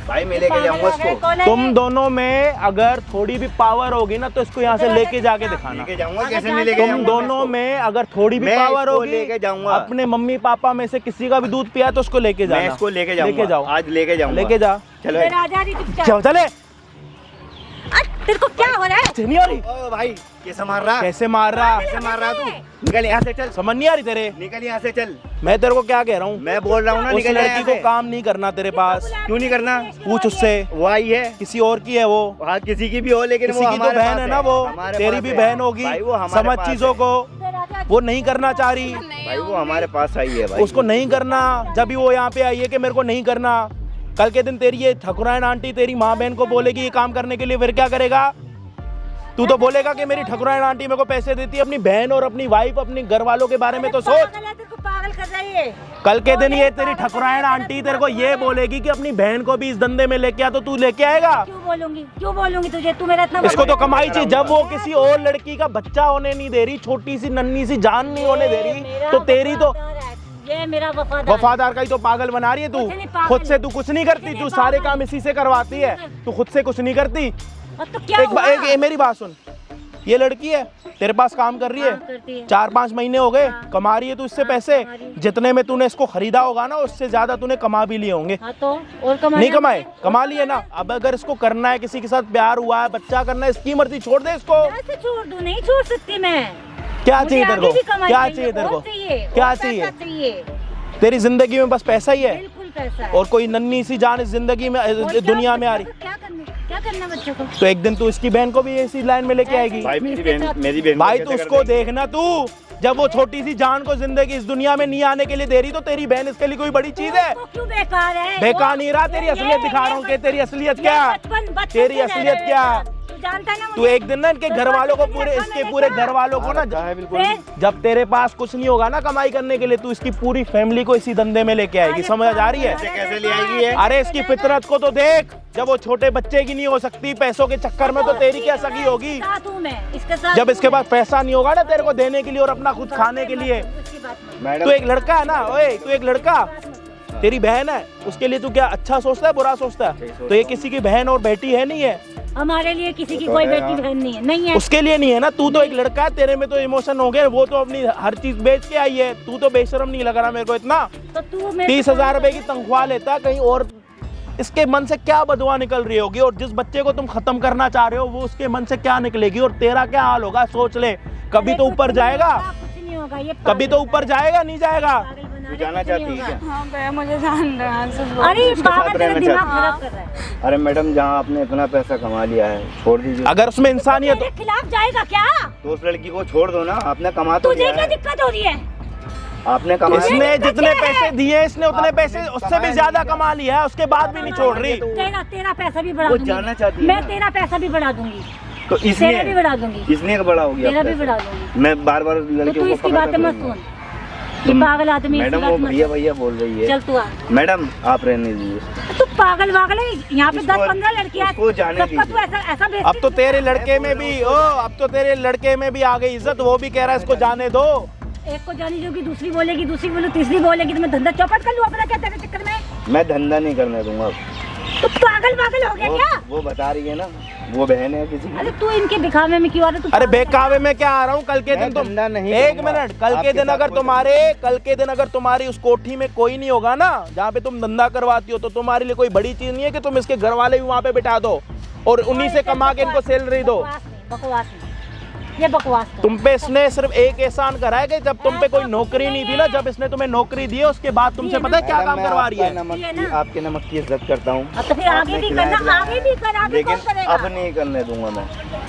भाई, मैं लेके जाऊंगा उसको। तुम दोनों में अगर थोड़ी भी पावर होगी ना तो इसको यहाँ से लेके जाके दिखाना। लेके जाऊंगा, कैसे नहीं लेके तुम जाऊंगा? दोनों में अगर थोड़ी भी मैं पावर इसको होगी, लेके जाऊंगा। अपने मम्मी पापा में से किसी का भी दूध पिया तो उसको लेके जाना। मैं इसको लेके जाऊंगा। लेके जाओ, आज लेके जाऊंगा। लेके जा। चलो राजा जी चुपचाप। चलो चले। तेरे को क्या हो रहा है? नहीं आ रही? ओ भाई, कैसे मार रहा? कैसे मार रहा? कैसे मार रहा तू? निकल यहाँ से, चल। समझ नहीं आ रही तेरे? निकल यहाँ से, चल। मैं तेरे को क्या कह रहा हूँ? मैं बोल रहा हूँ ना, उस निकल लड़की यहाँ को से। काम नहीं करना तेरे पास। क्यों नहीं करना? पूछ उससे, वो आई है, किसी और की है वो। हाँ किसी की भी हो, लेकिन किसी वो की तो हमारे बहन पास है ना वो, हमारे तेरी पास भी है। बहन होगी। भाई, वो हमारे समझ पास चीजों है। को, वो नहीं करना चाह रही, भाई वो हमारे पास आई है भाई। उसको नहीं करना। जब भी वो यहाँ पे आई है कि मेरे को नहीं करना, कल के दिन तेरी ये ठकुराइन आंटी तेरी माँ बहन को बोलेगी ये काम करने के लिए, फिर क्या करेगा? तू तो बोलेगा कि मेरी ठकुराइन आंटी मेरे को पैसे देती है। अपनी बहन और अपनी वाइफ, अपनी घर वालों के बारे में तो सोच। पागल है, तेरे को पागल कर रही है। कल के दिन ये तेरी ठकुराइन आंटी तेरे को ये बोलेगी कि अपनी बहन को भी इस धंधे में लेके आ, तो तू लेके आएगा? क्यों बोलूंगी तुझे? तू मेरा इतना इसको तो कमाई चाहिए। जब वो किसी और लड़की का बच्चा होने नहीं दे रही, छोटी सी नन्ही सी जान नहीं होने दे रही, मेरा तो तेरी तो वफादार है। ये मेरा वफादार वफादार का ही तो पागल बना रही है तू। कुछ नहीं पागल। खुद से तू कुछ नहीं करती, तू सारे काम इसी से करवाती है। तू खुद से कुछ नहीं करती। और तो क्या हुआ? एक मेरी बात सुन, ये लड़की है तेरे पास काम कर रही काम करती है, है। 4-5 महीने हो गए, कमा रही है तू इससे पैसे। कमा रही है। जितने में तूने इसको खरीदा होगा ना, उससे ज्यादा तूने कमा भी लिए होंगे। हाँ तो और कमाया नहीं कमाए, मैंने? कमा लिए ना। अब अगर इसको करना है, किसी के साथ प्यार हुआ है, बच्चा करना है, इसकी मर्जी, छोड़ दे इसको। कैसे छोड़ दूं? नहीं छोड़ सकती मैं। क्या मुझे चाहिए तेरे आगे को? भी कमाई क्या चाहिए, चाहिए तेरे और को? चाहिए, क्या और पैसा चाहिए? चाहिए। तेरी जिंदगी में बस पैसा ही है, बिल्कुल पैसा है। और कोई नन्ही सी जान इस जिंदगी में, और क्या दुनिया में आ रही। क्या करना बच्चों को? तो एक दिन तू इसकी बहन को भी इसी लाइन में लेके आएगी। भाई मेरी बहन भाई को तू कैसे उसको कर देंगे? देखना, तू जब वो छोटी सी जान को जिंदगी इस दुनिया में नहीं आने के लिए दे रही, तो तेरी बहन इसके लिए कोई बड़ी चीज है? वो क्यों बेकार है? बेकार नहीं रहा, तेरी असलियत दिखा रहा हूँ कि तेरी असलियत क्या, तेरी असलियत क्या। तू जानता है ना तू एक दिन ना इनके घर वालों को पूरे, इसके पूरे घर वालों को ना, रखा है बिल्कुल। जब तेरे पास कुछ नहीं होगा ना कमाई करने के लिए, तू इसकी पूरी फैमिली को इसी धंधे में लेके आएगी। समझ आ रही है? ऐसे कैसे ले आएगी ये? अरे इसकी फितरत को तो देख, जब वो छोटे बच्चे की नहीं हो सकती पैसों के चक्कर में, तो तेरी क्या सगी होगी? साथ हूँ मैं, इसके साथ जब हूँ इसके मैं। पास पैसा नहीं होगा ना तेरे को देने के लिए और अपना खुद खाने के लिए। उसकी बात मत। मैडम तू एक लड़का है ना, ओए तू एक लड़का, तेरी बहन है, उसके लिए तू क्या अच्छा सोचता है, बुरा सोचता है? तो ये किसी की बहन और बेटी है नहीं है? हमारे लिए किसी की तो कोई है, बेटी हाँ। बहन नहीं है, नहीं है। उसके लिए नहीं है ना। तू तो एक लड़का है, तेरे में तो इमोशन हो गए, वो तो अपनी हर चीज बेच के आई है। तू तो बेशरम नहीं लग रहा मेरे को इतना। तो तू मेरे 30,000 रुपए की तनख्वाह लेता कहीं और, इसके मन से क्या बदुआ निकल रही होगी, और जिस बच्चे को तुम खत्म करना चाह रहे हो वो उसके मन से क्या निकलेगी, और तेरा क्या हाल होगा? सोच ले। कभी तो ऊपर जाएगा, कुछ नहीं होगा, ये कभी तो ऊपर जाएगा, नहीं जाएगा? पागल बना तू रहे, जाना कुछ नहीं चाहती है होगा। क्या? हाँ भैया मुझे जान रहा है। अरे ये उसके साथ पागल तेरा रहना दिमाग चाहती खराब कर रहा है। अरे मैडम, जहाँ आपने इतना पैसा कमा लिया है, छोड़ दीजिए। अगर उसमें इंसानियत मेरे खिलाफ जाएगा क्या? तो उस लड़की को छोड़ दो ना, आपने कमा तो तुझे लिया क्या है। दिक्कत हो रही है? आपने कमाया। इसने जितने क्या है? पैसे दिए, इसने उतने पैसे उससे भी ज्यादा कमा लिया है, उसके बाद भी नहीं छोड़ रही। तेरा पैसा भी बढ़ा वो दूंगी। जानना चाहती है मैं ना। तेरा पैसा भी बढ़ा दूंगी, तो तेरा भी बढ़ा दूंगी, इसलिए बड़ा हो गया तेरा भी पैसा। बढ़ा दूंगी। मैं बार बार तो लड़कियों तू को इसकी पकड़ बातें कर मत दूंगा। सुन। ये पागल आदमी इसकी मैडम बात वो मत भैया सुन। भैया बोल रही है। चल तू आ। मैडम आप रहने दीजिए। तू पागल वागल है, यहाँ पे उसको- 10-15 लड़कियां, उसको जाने सबका तू दीजिए। ऐसा बेइज्जती अब तो तेरे लड़के में भी अब तो तेरे लड़के में भी आ गई इज्जत, वो भी कह रहा है इसको जाने दो। एक को जानी जोगी, दूसरी बोलेगी, दूसरी बोले, तीसरी बोलेगी, तो मैं धंधा चौपट कर लूँ अपना क्या तेरे चक्कर में? मैं धंधा नहीं करने दूंगा अब। तू पागल हो गया क्या? वो बता रही है ना, वो बहन है किसी की। अरे तू इनके दिखावे में क्यों आ रहा? तू अरे पागल बेकावे में क्या आ रहा हूँ? कल के मैं दिन तुम धंधा नहीं एक करूंगा। मिनट, कल के आपके दिन साथ अगर कोई तुम्हारी उस कोठी में कोई नहीं होगा ना, जहाँ पे तुम धंधा करवाती हो, तो तुम्हारे लिए कोई बड़ी चीज नहीं है कि तुम इसके घर वाले भी वहाँ पे बिठा दो और उन्हीं से कमा के इनको सैलरी दो। बकवास नहीं। ये बकवास कर। तुम पे इसने सिर्फ एक एहसान करा है कि जब तुम पे कोई नौकरी नहीं थी ना, जब इसने तुम्हें नौकरी दी है उसके बाद तुमसे पता है क्या काम करवा रही है। आपके नमक की इज्जत करता हूँ, अब तो फिर आगे भी करना, आगे भी कर, आगे लेकिन कौन करेगा? अब नहीं करने दूंगा मैं।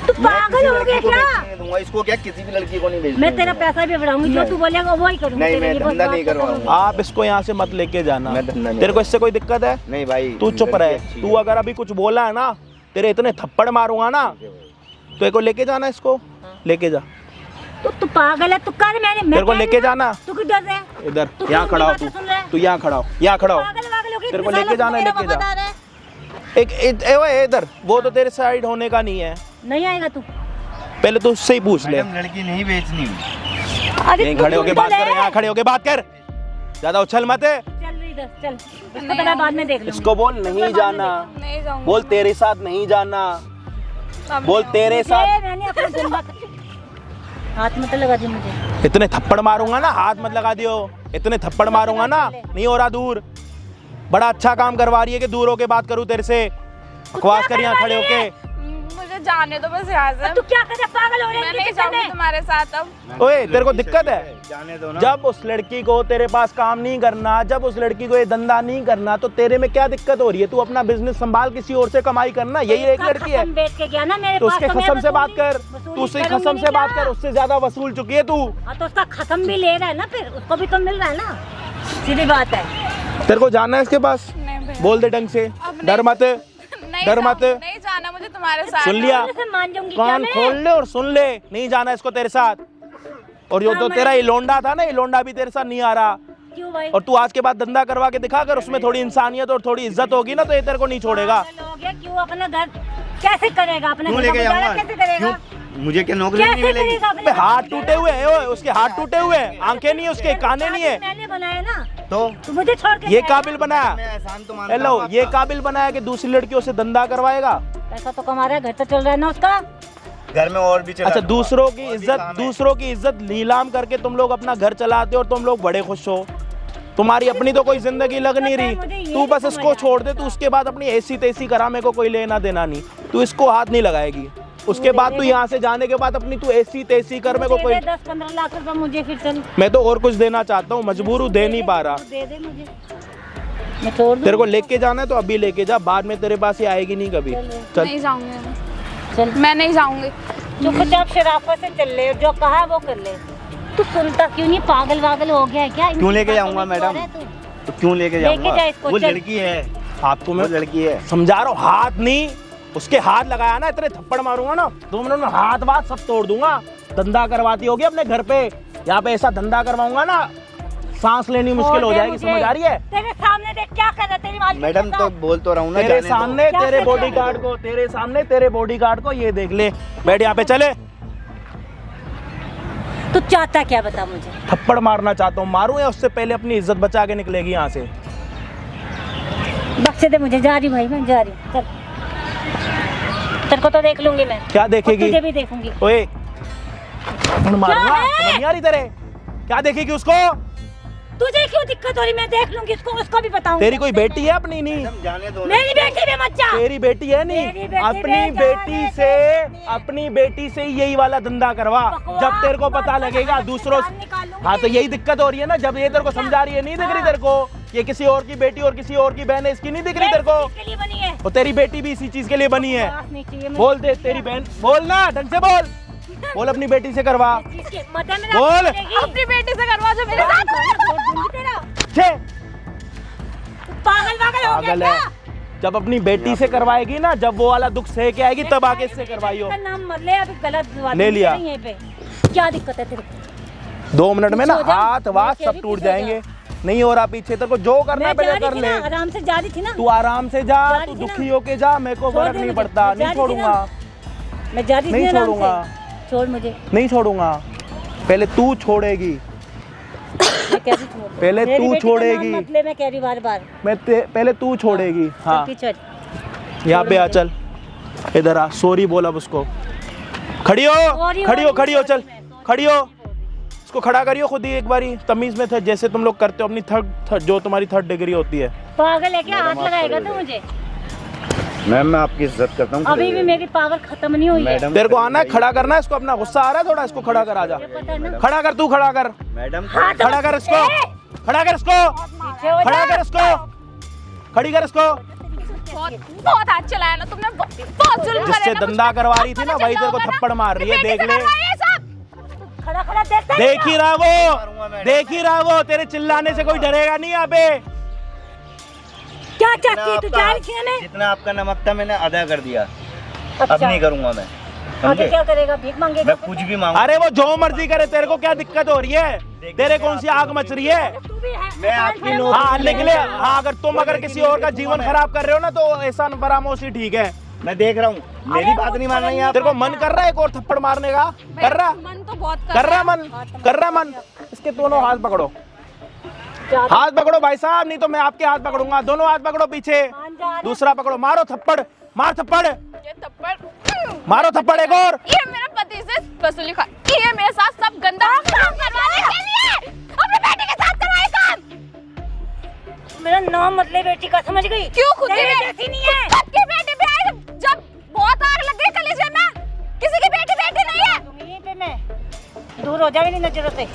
तू पागल हो गया क्या? नहीं दूंगा इसको, क्या किसी भी लड़की को नहीं भेज मैं तेरा पैसा भी बढ़ाऊंगी, जो तू बोलेगा वही करूंगी। नहीं, तेरे मैं लिए बस धंधा बात नहीं खत्म करवाऊंगा। होगी। आप इसको यहाँ से मत लेके जाना। मैं धंधा नहीं तेरे को इससे कोई दिक्कत है? नहीं भाई, तू चुप रहे। लड़की अच्छी तू है। अगर अभी कुछ बोला है ना, तेरे इतने थप्पड़ मारूंगा ना, तो एक को लेके जाना, इसको लेके जा। तू पागल है, तू कर। मैंने तेरे को लेके जाना तू किधर है? इधर, तू यहाँ क्यों खड़ा हो मेरी बातें सुन रहा है? तू यहाँ खड़ा हो, यहाँ खड़ा हो। पागल वागल हो गई, तेरे को इतने लेके सालों जाना है, से लेके मेरा जा। वफादार है। इधर, वो तो तेरे साइड होने का नहीं है। नहीं आएगा तू। पहले तो उससे ही पूछ ले। मैडम लड़की नहीं बेचनी। अरे यहीं तू खड़े होके तो बात ले। कर, यहाँ खड़े होके बात कर, ज्यादा उछल मत है। चल इधर चल, इसको तो मैं बाद में देख लूंगी। इसको बोल नहीं जाना, नहीं जाऊंगी। बोल तेरे साथ नहीं जाना, बोल तेरे साथ। ये मैंने अपना जिंदा हाथ में तो लगा दी मुझे। इतने थप्पड़ मारूंगा ना, हाथ मत लगा दियो। इतने थप्पड़ मारूंगा ना, नहीं हो रहा दूर। बड़ा अच्छा काम करवा रही है कि दूर होके बात करूं तेरे से। बकवास कर यहाँ खड़े होके। मुझे जाने दो बस यहाँ से। तू क्या कर रहा है? पागल हो रही मैं है? नहीं किस चक्कर जाऊंगी में? तुम्हारे साथ अब। ओए तेरे को दिक्कत है? जाने दो ना। जब उस लड़की को तेरे पास काम नहीं करना, जब उस लड़की को ये धंधा नहीं करना, तो तेरे में क्या दिक्कत हो रही है? तू अपना बिजनेस संभाल, किसी और से कमाई करना। यही एक लड़की है। खसम बेच के गया ना मेरे तो पास, उसके तो मैं खसम से बात कर, वसूली तू उससे करूंगी खसम से नहीं बात क्या? कर, उससे ज्यादा वसूल चुकी है तू। हाँ तो उसका खत्म भी ले रहा है ना, फिर उसको भी तो मिल रहा है ना। सीधी बात है। तेरे को जाना है इसके पास? नहीं भैया। बोल दे ढंग से, अब डर मत, नहीं डर मत। जाऊंगी, नहीं जाना मुझे तुम्हारे साथ। सुन लिया? मैं से मान जाऊंगी क्या कान मैं? खोल ले और सुन ले, नहीं जाना इसको तेरे साथ। और जो तो तेरा ये लोंडा था ना, ये लोंडा भी तेरे साथ नहीं आ रहा। क्यों भाई? और तू आज के बाद धंधा करवा के दिखा, कर उसमें थोड़ी इंसानियत और थोड़ी इज्जत होगी ना, तो ये तेरे को नहीं छोड़ेगा। पागल हो गया, क्यों अपना घर कैसे करेगा? अपने क्यों घर का लेके गुजारा जाऊंगा? कैसे करेगा? क्यों? मुझे क्या नौकरी नहीं कैसे मिलेगी? करेगा अपने अबे घर का हाथ गुजारा? टूटे हुए हैं, ओए, उसके हाथ टूटे हुए हैं, आंखें नहीं है उसके, काने नहीं है। मैंने बनाया ना, तो तू मुझे छोड़ के ये गया काबिल ना? बनाया, मैं एहसान तो मानता हेलो, हूँ ये आपका। काबिल बनाया कि दूसरी लड़कियों से धंधा करवाएगा। पैसा तो कमा रहा है, घर तो चल रहा है ना उसका। घर में और भी चला अच्छा, दूंगा। दूसरों की और भी इज्जत, काम है। दूसरों की इज्जत नीलाम करके तुम लोग अपना घर चलाते हो और तुम लोग बड़े खुश हो। तुम्हारी अपनी तो कोई जिंदगी लग नहीं रही। तू बस इसको छोड़ दे, तू उसके बाद अपनी ऐसी तैसी करा, मेरे को कोई लेना देना नहीं। तू इसको हाथ नहीं लगाएगी। उसके बाद तू यहाँ से जाने के बाद अपनी तू ऐसी तैसी कर, मेरे को कोई। 10-15 लाख रुपए मुझे फिर चल। मैं तो और कुछ देना चाहता हूँ, मजबूर हूँ, दे नहीं पा रहा। दे दे मुझे, मैं छोड़ दूँ। तेरे को लेके जाना है तो अभी लेके जा, बाद में तेरे पास ये आएगी नहीं कभी। चल नहीं जाऊंगी मैं। चल मैं नहीं जाऊंगी। चुपचाप शराफत से चल ले, जो कहा वो कर ले। तू सुनता क्यों नहीं? पागल वागल हो गया है क्या? क्यों लेके जाऊंगा मैडम? तो क्यों लेके जाऊंगा? जा इसको, वो चल। लड़की है, आपको वो मैं लड़की है। समझा रहा हूँ, हाथ नहीं, उसके हाथ लगाया ना, इतने थप्पड़ मारूंगा ना, 2 मिनट में हाथ वाथ सब तोड़ दूंगा। धंधा करवाती होगी अपने घर पे, यहाँ पे ऐसा धंधा करवाऊंगा ना, सांस लेनी मुश्किल हो जाएगी। समझ आ रही है? तेरे सामने देख क्या कर रहा है तेरी मालिक? मैडम तो बोल तो रहा हूँ ना, तेरे जाने दो। सामने क्या तेरे कर रहा है? बॉडीगार्ड को, तेरे सामने तेरे बॉडीगार्ड को, ये देख ले, बैठ यहाँ पे, चले। तू चाहता क्या बता मुझे? थप्पड़ मारना चाहता हूँ, मारूं या उससे पहले अपनी इज्जत बचा के निकलेगी यहाँ से? बख्शे दे मुझे, जा रही भाई, मैं जा रही हूँ। चल, तेरे को तो देख लूंगी मैं। क्या और देखेगी? तुझे भी देखूंगी। ओए, मारूंगा, है? समझ नहीं आ रही तेरे? क्या देखेगी उसको? तुझे क्यों दिक्कत हो रही? मैं देख लूंगी उसको, उसको भी बताऊंगी। तेरी कोई बेटी है अपनी? नहीं, मैडम जाने दो ना। मेरी बेटी भी मत जा। तेरी बेटी है नहीं? मेरी बेटी अपनी भी बेटी जाने से, दे। अपनी बेटी से यही वाला धंधा करवा। बकवास जब तेरे को पता मत कर, लगेगा हाथ से दूसरों जान निकालूंगी। हाँ, तो यही दिक्कत हो रही है ना, जब ये तेरे को समझा रही है, नहीं दिख रही तेरे को? ये किसी और की बेटी और किसी और की बहन है, इसकी नहीं दिख रही तेरे को? इसके लिए बनी है। और तेरी बेटी भी इसी चीज के लिए बनी है। बकवास नहीं चाहिए मुझे। बोल दे, तेरी बहन, बोल ना, ढंग से बोल, बोल अपनी बेटी से करवा। इसके मत में बोल। अपनी बेटी से करवा जो मेरे साथ। छोड़ दूंगी तेरा। छे, पागल वागल हो गया पागल है। क्या? जब अपनी बेटी से करवाएगी ना, जब वो वाला दुख सह के आएगी, तब आगे इससे करवाइयो। इसका नाम मत ले, अभी गलत बात ले लिया। नहीं है पे। क्या दिक्कत है तेरे को? 2 मिनट में ना पीछे हो जा, हाथ वाथ मैं सब कह टूट रही जाएंगे। नहीं हो रहा पीछे, तेरे को जो करना है मैं जा पहले कर रही थी ले। ना, आराम से जा रही थी ना। तू आराम से जा, जा तू रही थी दुखी ना। होके जा, मेरे को छोड़ फर्क दे नहीं मुझे, पड़ता। मैं जा नहीं रही थी ना। छोड़ूंगा, मैं जा रही थी नहीं आराम छोड़ूंगा। से। छोड़ मुझे। नहीं छोड़ूंगा, पहले तू छोड़ेगी, मैं कह रही छोड़ दे। पहले मेरी तू बेटी का नाम छोड़ेगी। मत ले, मैं कह रही बार-बार। पहले तू छोड़ेगी। हाँ, चल। यहाँ पे आ, चल इधर आ, सॉरी बोल अब उसको। खड़ी हो, सॉरी खड़ी हो, वॉरी खड़ी हो, चल नहीं, मैं खड़ी हो। इसको खड़ा करियो खुद ही एक बारी, तमीज में थे, जैसे तुम लोग करते हो अपनी थर्ड, जो तुम्हारी 3rd डिग्री होती है। पागल है क्या? हाथ लगाएगा तू मुझे? मैम मैं आपकी इज्जत करता हूँ। अभी भी मेरी पावर खत्म नहीं हुई है। मैडम तेरे को आना है खड़ा करना है इसको, अपना गुस्सा आ रहा है थोड़ा, इसको खड़ा कर, आजा पता है ना। खड़ा कर, तू खड़ा कर, मैडम खड़ा कर इसको, खड़ा कर इसको, पीछे हो खड़ा जा। कर इसको, खड़ी कर इसको। बहुत हाथ चलाया ना तुमने, बहुत जुल्म जिससे करे ना धंधा करवा रही थी ना वही तेरे को थप्पड़ मार रही है, देख ले। खड़ा खड़ा देखता देख ही रहा वो, देख ही रहा वो, तेरे चिल्लाने से कोई डरेगा नहीं यहाँ पे। क्या चाहती है तू? जा रही थी हमें? जितना आपका नमक था मैंने अदा कर दिया, अब अच्छा। नहीं करूंगा मैं। आगे समझे? क्या करेगा? भीख मांगेगा? मैं कुछ भी मांगू। अरे वो जो मर्जी करे, तेरे को क्या दिक्कत हो रही है? तेरे कौन सी आग मच रही है? तू भी है। मैं आपकी नौकरी हाँ निकले, हाँ अगर तुम अगर किसी और का जीवन खराब कर रहे हो ना तो एहसान फरामोशी ठीक है। मैं देख रहा हूँ, मेरी बात नहीं मान रही आप। तेरे को मन कर रहा है एक और थप्पड़ मारने का? कर रहा, मन तो बहुत कर रहा मन, कर रहा मन। इसके दोनों हाथ पकड़ो, हाथ पकड़ो भाई साहब, नहीं तो मैं आपके हाथ पकड़ूंगा। दोनों हाथ पकड़ो पीछे, दूसरा पकड़ो, मारो थप्पड़, मार थप्पड़, ये थप्पड़, मारो थप्पड़ एक और। ये मेरा पति से वसूली खा, ये मेरे साथ सब गंदा काम करवाने के लिए अपने बेटे के साथ करवाए काम। मेरा नाम मतलब बेटी का, समझ गई? क्यों खुद तेरे की जैसी नहीं है। खुद की बेटी पे आए जब बहुत आग लग गई कलेजे में, किसी की बेटी बेटी नहीं है। यहीं पे मैं दूर हो जा मेरी नजरों से।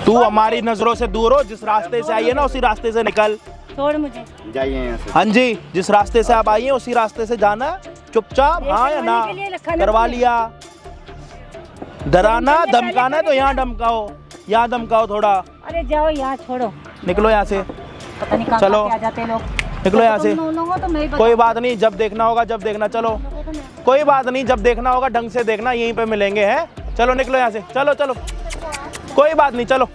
तू हमारी नजरों से दूर हो, जिस रास्ते से आई है ना उसी रास्ते से निकल। छोड़ मुझे। जाइए यहाँ से। हाँ जी, जिस रास्ते से आप आई हैं उसी रास्ते से जाना, चुपचाप। हाँ या ना? करवाने के लिए लखाना करवा चाहिए। लिया। डराना पहले धमकाना तो यहाँ धमकाओ, यहाँ धमकाओ थोड़ा। अरे जाओ यहाँ, छोड़ो। निकलो यहाँ से, पता नहीं कहाँ चलो। से आ जाते हैं लोग। निकलो यहाँ से। तुम लोगों को मैं ही कोई बात नहीं, जब देखना होगा जब देखना, चलो कोई बात नहीं, जब देखना होगा ढंग से देखना, यहीं पे मिलेंगे हैं। चलो निकलो यहाँ से, चलो चलो, कोई बात नहीं, चलो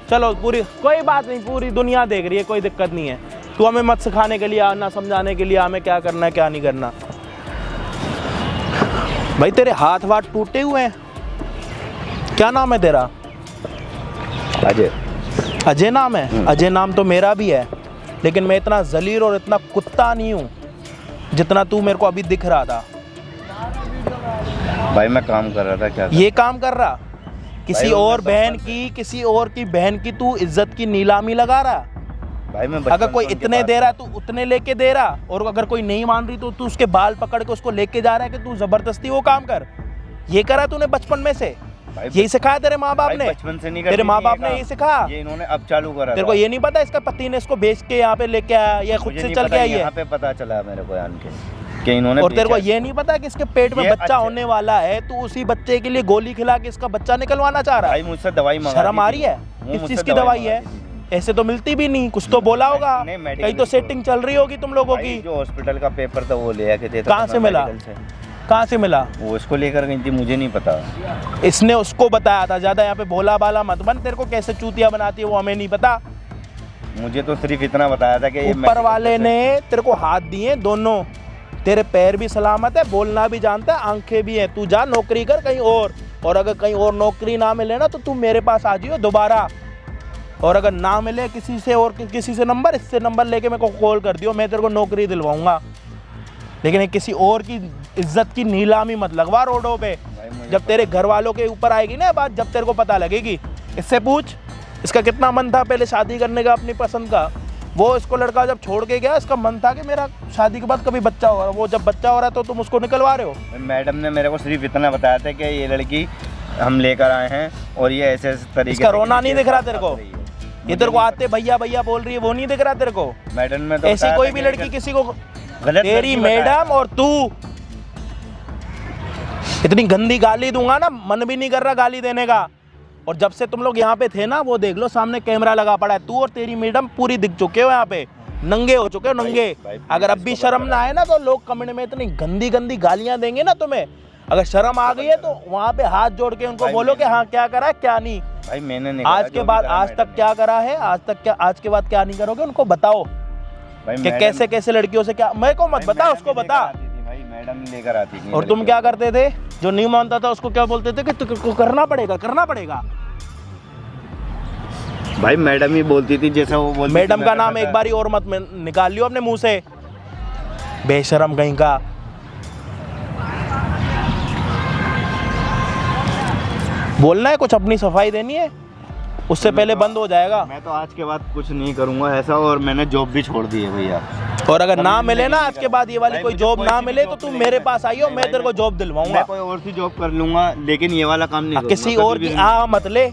चलो, पूरी कोई बात नहीं, पूरी दुनिया देख रही है, कोई दिक्कत नहीं है। तू हमें मत सिखाने के लिए, ना समझाने के लिए हमें क्या करना है क्या नहीं करना। भाई तेरे हाथ वाथ टूटे हुए हैं, क्या नाम है तेरा? अजय। अजय नाम है? अजय नाम तो मेरा भी है, लेकिन मैं इतना जलील और इतना कुत्ता नहीं हूँ जितना तू मेरे को अभी दिख रहा था। भाई मैं काम कर रहा था। क्या ये काम कर रहा? किसी भाई, और मैं बहन बचपन की, किसी और की बहन की तू इज्जत की नीलामी लगा रहा? भाई मैं अगर कोई इतने दे रहा तू उतने लेके दे रहा, और अगर कोई नहीं मान रही तो तू उसके बाल पकड़ के उसको लेके जा रहा है कि तू जबरदस्ती वो काम कर। ये करा तूने बचपन में से? यही सिखाया तेरे माँ बाप ने? बचपन से नहीं तेरे माँ बाप ने यही सिखाया? ये इन्होंने अब चालू करा। तेरे को ये नहीं पता इसका पति ने इसको बेच के यहाँ पे लेके आया या खुद से चल के आई है? यहाँ पे पता चला मेरे को आन के कि इन्होंने। और तेरे को ये नहीं पता कि इसके पेट में ये बच्चा अच्छे- होने वाला है, तू उसी बच्चे के लिए गोली खिला के इसका बच्चा निकलवाना चाह रहा भाई है? मुझसे दवाई मंगा शर्म दी आ थी। रही है? वो किस मुझसे चीज की दवाई मंगा है? दी थी। ऐसे तो मिलती भी नहीं, कुछ तो बोला होगा, नहीं, मेडिकल कहीं तो स्टोर। सेटिंग चल रही होगी तुम लोगों भाई की। जो हॉस्पिटल का पेपर था वो ले आके देता कहाँ था से मैं मिला? मेडिकल से। कहाँ से मिला? वो उसको लेकर गई थी, मुझे नहीं पता। इसने उसको बताया था। ज्यादा यहाँ पे भोला भाला मत बन, तेरे को कैसे चूतिया बनाती है वो हमें नहीं पता। मुझे तो सिर्फ इतना बताया था कि ये ऊपर वाले ने तेरे को हाथ दिए दोनों, तेरे पैर भी सलामत है, बोलना भी जानता है, आंखें भी हैं। तू जा नौकरी कर कहीं और अगर कहीं और नौकरी ना मिले ना तो तू मेरे पास आ जियो दोबारा। और अगर ना मिले किसी से और किसी से नंबर, इससे नंबर लेके मेरे को कॉल कर दियो, मैं तेरे को नौकरी दिलवाऊंगा। लेकिन किसी और की इज्जत की नीलामी मत लगवा रोडों पे। जब तेरे घर वालों के ऊपर आएगी ना बात, जब तेरे को पता लगेगी। इससे पूछ इसका कितना मन था पहले शादी करने का अपनी पसंद का। वो इसको लड़का जब छोड़ के गया, इसका मन था कि मेरा शादी के बाद कभी बच्चा हो रहा। वो जब बच्चा हो रहा है तो तुम उसको निकलवा रहे हो। मैडम ने मेरे को सिर्फ इतना बताया था कि ये लड़की हम लेकर आए हैं और ये ऐसे तरीके इसका से रोना नहीं दिख रहा तेरे को? रही है। ये तेरे को आते भैया भैया बोल रही है, वो नहीं दिख रहा तेरे को? मैडम ने तो ऐसी बताया कोई था भी कि लड़की किसी को, गलत तेरी लड़की बताया मैडम और तू, इतनी गंदी गाली दूंगा ना, मन भी नहीं कर रहा गाली देने का। और जब से तुम लोग यहाँ पे थे ना, वो देख लो सामने कैमरा लगा पड़ा है, तू और तेरी मैडम पूरी दिख चुके हो यहाँ पे, नंगे हो चुके हो नंगे। भाई, अगर अब भी शर्म ना आए ना तो लोग कमेंट में इतनी गंदी गंदी गालियां देंगे ना तुम्हें। अगर शर्म आ गई है तो वहाँ पे हाथ जोड़ के उनको भाई, बोलो कि हाँ क्या करा क्या नहीं। भाई मैंने नहीं आज करा, के जो बाद भी करा आज मैडम तक क्या करा है, आज के बाद क्या नहीं करोगे उनको बताओ भाई, कि मैडम- कैसे कैसे लड़कियों से क्या। मेरे को मत भाई, बता, मैडम उसको ही बता। लेकर आती थी भाई, मैडम ही लेकर आती थी। और तुम क्या करते थे? जो नहीं मानता था उसको क्या बोलते थे कि तुमको करना पड़ेगा करना पड़ेगा। भाई मैडम ही बोलती थी जैसा वो बोलती थी, मैडम का मैंने नाम पता- एक बारी और मत निकाल लियो अपने मुंह से, बेशरम कहीं का। बोलना है कुछ, अपनी सफाई देनी है, उससे पहले बंद हो जाएगा। मैं तो आज के बाद कुछ नहीं करूंगा ऐसा, और मैंने जॉब भी छोड़ दी है भैया। और अगर ना मिले ना आज के बाद ये वाली कोई जॉब ना मिले तो तुम मेरे पास आइयो, मैं तेरे को जॉब दिलवाऊंगा। मैं कोई और सी जॉब कर लूंगा, लेकिन ये वाला काम नहीं किसी करूंगा और कभी की भी। मत ले।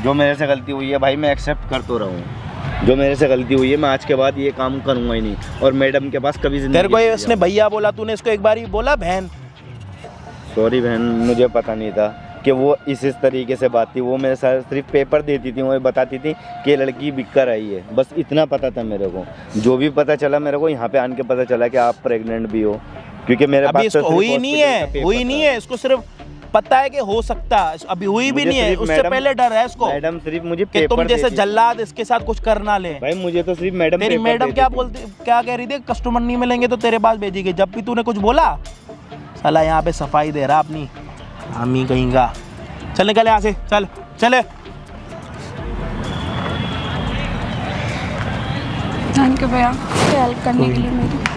जो मेरे से गलती हुई है भाई मैं एक्सेप्ट कर तो रहा हूँ, जो मेरे से गलती हुई है मैं आज के बाद ये काम करूंगा ही नहीं, और मैडम के पास कभी तेरे को ये इसने भैया बोला, तूने इसको एक बार ही बोला बहन? सॉरी बहन, मुझे पता नहीं था कि वो इस तरीके से बात थी। वो मेरे साथ सिर्फ पेपर देती थी, वो बताती थी कि लड़की बिक कर आई है, बस इतना पता था मेरे को। जो भी पता चला मेरे को यहाँ पे आन के पता चला कि आप प्रेग्नेंट भी हो, क्योंकि मेरे अभी पास इसको तो हुई सिर्फ नहीं हॉस्पिटल का है, पेपर हुई नहीं था। है, इसको सिर्फ पता है कि हो सकता है, अभी हुई भी मुझे नहीं है, सिर्फ उससे मैडम- पहले डर है इसको मैडम सिर्फ मुझे कि पेपर तुम जैसे देती थी। जल्लाद इसके साथ कुछ करना ले। भाई मुझे तो सिर्फ मैडम तेरी पेपर मैडम देती क्या थी। बोलती, क्या कह रही थी? कस्टमर नहीं मिलेंगे तो तेरे पास भेजेगी। जब भी तूने कुछ बोला, साला यहाँ पे सफाई दे रहा अपनी, हामी कहीं का। चल निकल यहाँ से, चल चले। थैंक यू भैया हेल्प करने के लिए मेरी।